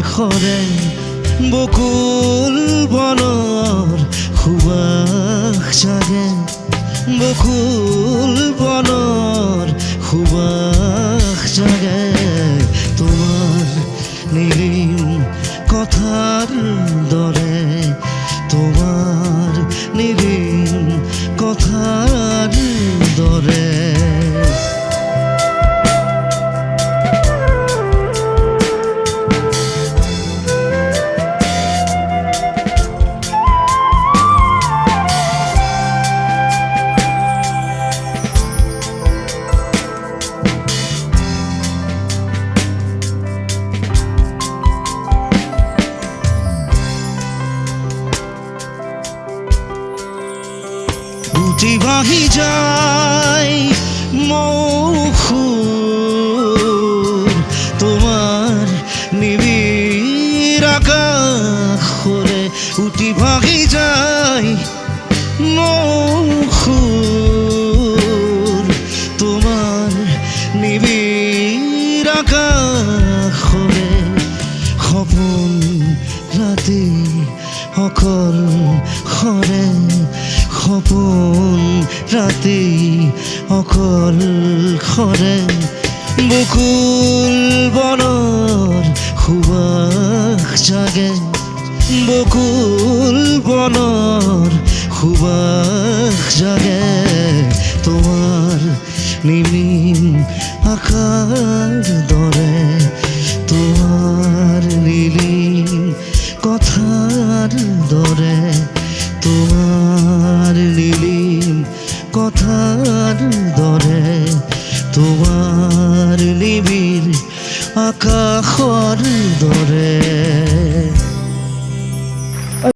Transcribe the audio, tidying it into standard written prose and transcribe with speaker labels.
Speaker 1: খৰে বকুল বনৰ সুবাস জাগে বকুল বনৰ সুবাস জাগে তোমাৰ নিৰিম কথাৰ দৰে তোমাৰ নিৰিম কথাৰ দৰে উঠি ভাহি যায় মৌসুর তোমার নিবিড় আকাশরে উঠি ভাহি যায় মৌসুর তোমার নিবিড় আকাশরে সপোন রাতি অকল খৰে সপোন ৰাতি অকল খৰে বকুল বনৰ সুবাস জাগে বকুল বনৰ সুবাস জাগে তোমাৰ নিমিম আকাৰ